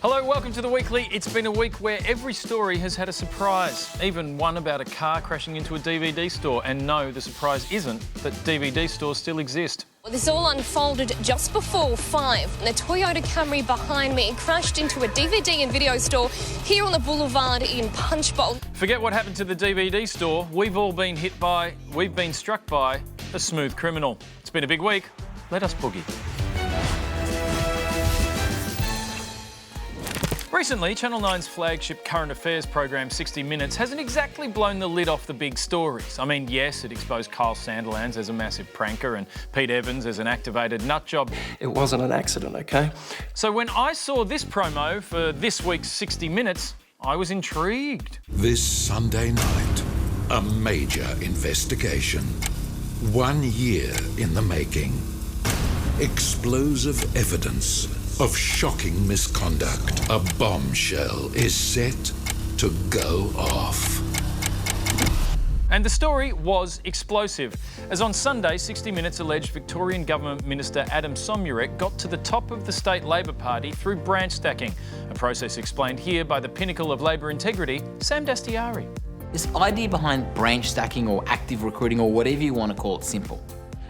Hello, welcome to The Weekly. It's been a week where every story has had a surprise, even one about a car crashing into a DVD store. And no, the surprise isn't that DVD stores still exist. Well, this all unfolded just before 5. The Toyota Camry behind me crashed into a DVD and video store here on the boulevard in Punchbowl. Forget what happened to the DVD store. We've been struck by a smooth criminal. It's been a big week. Let us boogie. Recently, Channel 9's flagship current affairs program 60 Minutes hasn't exactly blown the lid off the big stories. I mean, yes, it exposed Kyle Sandilands as a massive pranker and Pete Evans as an activated nutjob. It wasn't an accident, okay? So when I saw this promo for this week's 60 Minutes, I was intrigued. This Sunday night, a major investigation. 1 year in the making. Explosive evidence of shocking misconduct. A bombshell is set to go off. And the story was explosive, as on Sunday, 60 Minutes alleged Victorian Government Minister Adam Somyurek got to the top of the state Labor Party through branch stacking, a process explained here by the pinnacle of Labor integrity, Sam Dastyari. This idea behind branch stacking or active recruiting or whatever you want to call it simple.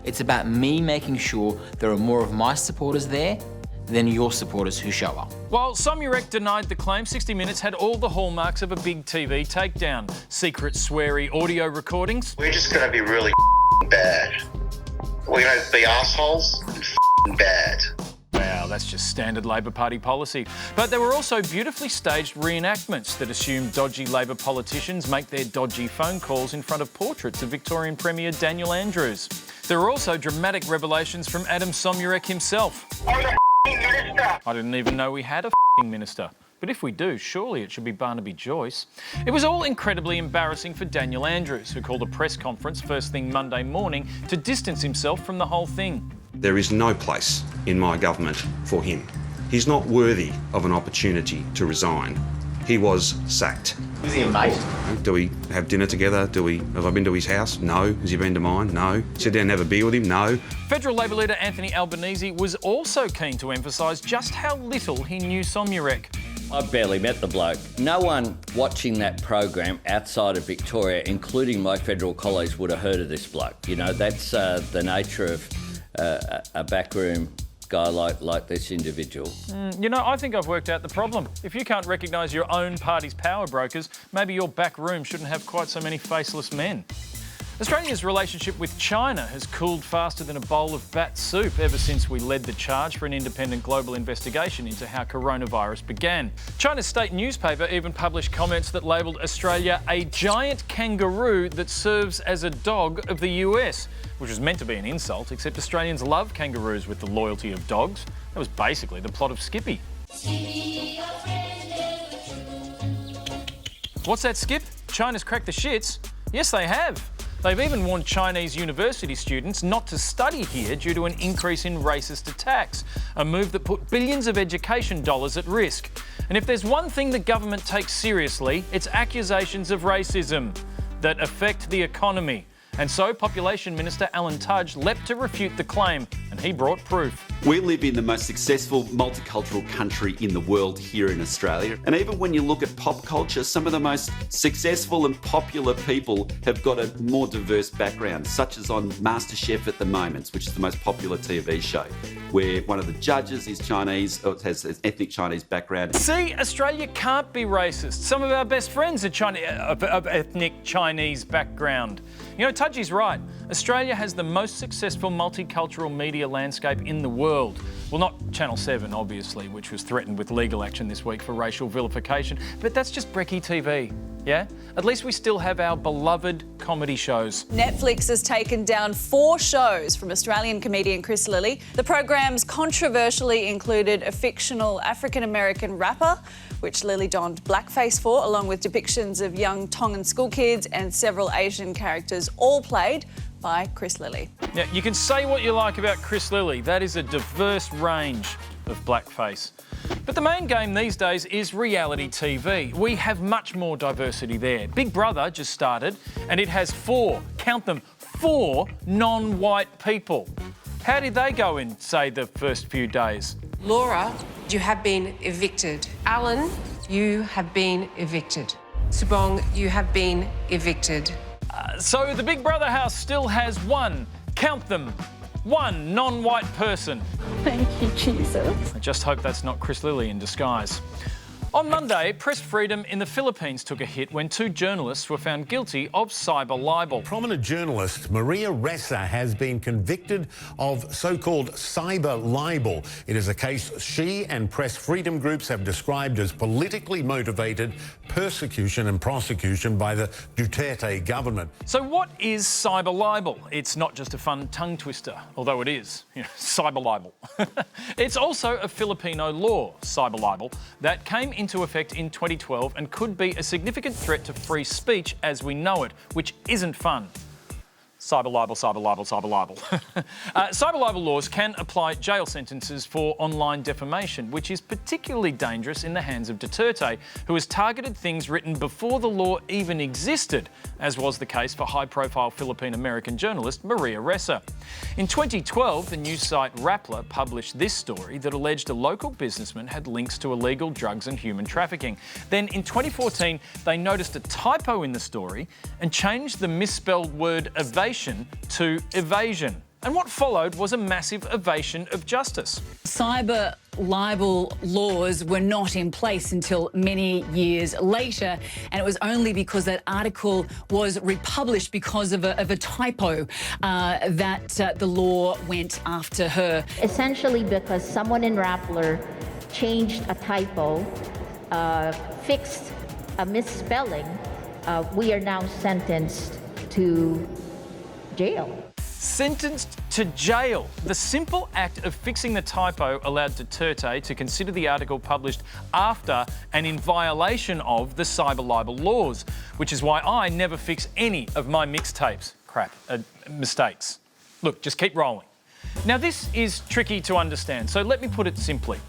It's about me making sure there are more of my supporters there than your supporters who show up. While Somyurek denied the claim, 60 Minutes had all the hallmarks of a big TV takedown. Secret, sweary audio recordings. We're just going to be really bad. We're going to be assholes and bad. Wow, that's just standard Labor Party policy. But there were also beautifully staged reenactments that assumed dodgy Labor politicians make their dodgy phone calls in front of portraits of Victorian Premier Daniel Andrews. There were also dramatic revelations from Adam Somyurek himself. Minister. I didn't even know we had a minister. But if we do, surely it should be Barnaby Joyce. It was all incredibly embarrassing for Daniel Andrews, who called a press conference first thing Monday morning to distance himself from the whole thing. There is no place in my government for him. He's not worthy of an opportunity to resign. He was sacked. Is he a mate? Do we have dinner together? Have I been to his house? No. Has he been to mine? No. Sit down and have a beer with him? No. Federal Labor leader Anthony Albanese was also keen to emphasise just how little he knew Somyurek. I've barely met the bloke. No one watching that program outside of Victoria, including my federal colleagues, would have heard of this bloke. You know, that's the nature of a backroom guy like this individual. You know, I think I've worked out the problem. If you can't recognise your own party's power brokers, maybe your back room shouldn't have quite so many faceless men. Australia's relationship with China has cooled faster than a bowl of bat soup ever since we led the charge for an independent global investigation into how coronavirus began. China's state newspaper even published comments that labelled Australia a giant kangaroo that serves as a dog of the US, which was meant to be an insult, except Australians love kangaroos with the loyalty of dogs. That was basically the plot of Skippy. What's that, Skip? China's cracked the shits? Yes, they have. They've even warned Chinese university students not to study here due to an increase in racist attacks, a move that put billions of education dollars at risk. And if there's one thing the government takes seriously, it's accusations of racism that affect the economy. And so Population Minister Alan Tudge leapt to refute the claim, and he brought proof. We live in the most successful multicultural country in the world here in Australia. And even when you look at pop culture, some of the most successful and popular people have got a more diverse background, such as on MasterChef at the moment, which is the most popular TV show, where one of the judges is Chinese, or has an ethnic Chinese background. See, Australia can't be racist. Some of our best friends are of ethnic Chinese background. You know, Tudgey's right. Australia has the most successful multicultural media landscape in the world. Well, not Channel 7, obviously, which was threatened with legal action this week for racial vilification, but that's just Brekkie TV, yeah? At least we still have our beloved comedy shows. Netflix has taken down 4 shows from Australian comedian Chris Lilly. The programs controversially included a fictional African-American rapper, which Lilly donned blackface for, along with depictions of young Tongan school kids and several Asian characters, all played by Chris Lilly. Now, you can say what you like about Chris Lilly. That is a diverse range of blackface. But the main game these days is reality TV. We have much more diversity there. Big Brother just started, and it has 4, count them, 4 non-white people. How did they go in, say, the first few days? Laura you have been evicted. Alan, you have been evicted. Subong, you have been evicted. So the Big Brother house still has one, count them, one non-white person. Thank you, Jesus. I just hope that's not Chris Lilly in disguise. On Monday, press freedom in the Philippines took a hit when two journalists were found guilty of cyber libel. Prominent journalist Maria Ressa has been convicted of so-called cyber libel. It is a case she and press freedom groups have described as politically motivated persecution and prosecution by the Duterte government. So what is cyber libel? It's not just a fun tongue twister, although it is, cyber libel. It's also a Filipino law, cyber libel, that came into effect in 2012 and could be a significant threat to free speech as we know it, which isn't fun. Cyber libel, cyber libel, cyber libel. Cyber libel laws can apply jail sentences for online defamation, which is particularly dangerous in the hands of Duterte, who has targeted things written before the law even existed, as was the case for high-profile Philippine-American journalist Maria Ressa. In 2012, the news site Rappler published this story that alleged a local businessman had links to illegal drugs and human trafficking. Then in 2014, they noticed a typo in the story and changed the misspelled word evasion to evasion. And what followed was a massive evasion of justice. Cyber libel laws were not in place until many years later, and it was only because that article was republished because of a typo that the law went after her. Essentially because someone in Rappler changed a typo, fixed a misspelling, we are now sentenced to jail. Sentenced to jail. The simple act of fixing the typo allowed Duterte to consider the article published after and in violation of the cyber libel laws, which is why I never fix any of my mixtapes. Mistakes. Look, just keep rolling. Now, this is tricky to understand, so let me put it simply.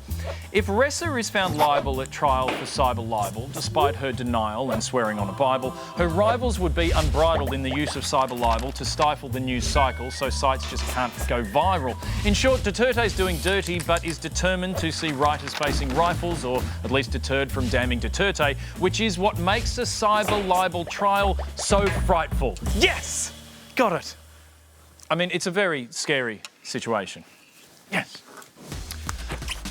If Ressa is found liable at trial for cyber libel, despite her denial and swearing on a Bible, her rivals would be unbridled in the use of cyber libel to stifle the news cycle so sites just can't go viral. In short, Duterte's doing dirty but is determined to see writers facing rifles, or at least deterred from damning Duterte, which is what makes a cyber libel trial so frightful. Yes! Got it. I mean, it's a very scary situation. Yes.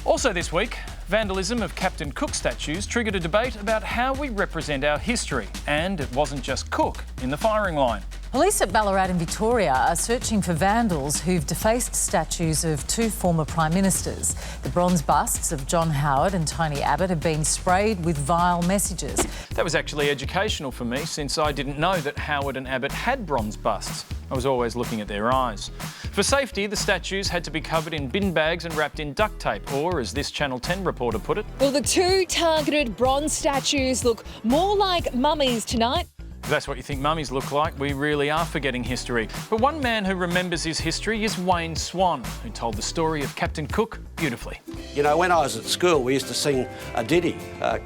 Also this week, vandalism of Captain Cook statues triggered a debate about how we represent our history, and it wasn't just Cook in the firing line. Police at Ballarat in Victoria are searching for vandals who've defaced statues of two former Prime Ministers. The bronze busts of John Howard and Tony Abbott have been sprayed with vile messages. That was actually educational for me, since I didn't know that Howard and Abbott had bronze busts. I was always looking at their eyes. For safety, the statues had to be covered in bin bags and wrapped in duct tape, or as this Channel 10 reporter put it, well, the two targeted bronze statues look more like mummies tonight. If that's what you think mummies look like, we really are forgetting history. But one man who remembers his history is Wayne Swan, who told the story of Captain Cook beautifully. You know, when I was at school, we used to sing a ditty.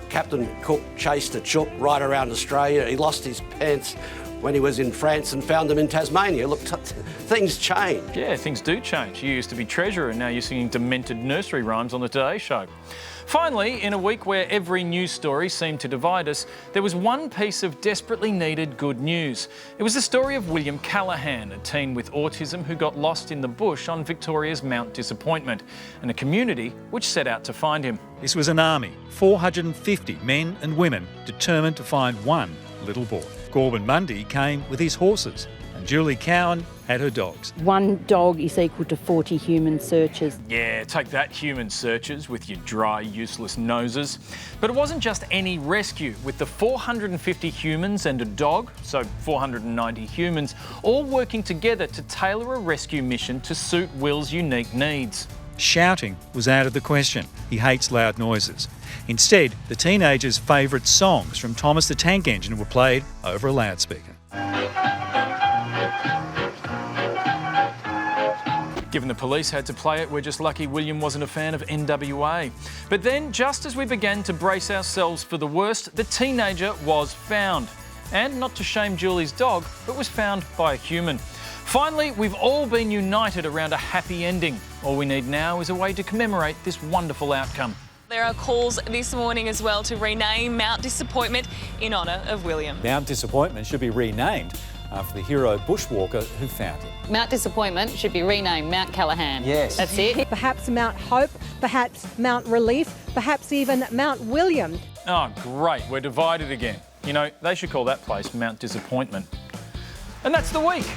Captain Cook chased a chook right around Australia. He lost his pants when he was in France and found them in Tasmania. Look, things change. Yeah, things do change. You used to be treasurer and now you're singing demented nursery rhymes on the Today Show. Finally, in a week where every news story seemed to divide us, there was one piece of desperately needed good news. It was the story of William Callahan, a teen with autism who got lost in the bush on Victoria's Mount Disappointment, and a community which set out to find him. This was an army, 450 men and women determined to find one little boy. Corbin Mundy came with his horses, and Julie Cowan had her dogs. One dog is equal to 40 human searches. Yeah, take that, human searchers, with your dry, useless noses. But it wasn't just any rescue. With the 450 humans and a dog, so 490 humans, all working together to tailor a rescue mission to suit Will's unique needs. Shouting was out of the question. He hates loud noises. Instead, the teenager's favourite songs from Thomas the Tank Engine were played over a loudspeaker. Given the police had to play it, we're just lucky William wasn't a fan of NWA. But then, just as we began to brace ourselves for the worst, the teenager was found. And not to shame Julie's dog, but was found by a human. Finally, we've all been united around a happy ending. All we need now is a way to commemorate this wonderful outcome. There are calls this morning as well to rename Mount Disappointment in honour of William. Mount Disappointment should be renamed after the hero bushwalker who found it. Mount Disappointment should be renamed Mount Callaghan. Yes. That's it. Perhaps Mount Hope, perhaps Mount Relief, perhaps even Mount William. Oh, great. We're divided again. You know, they should call that place Mount Disappointment. And that's the week.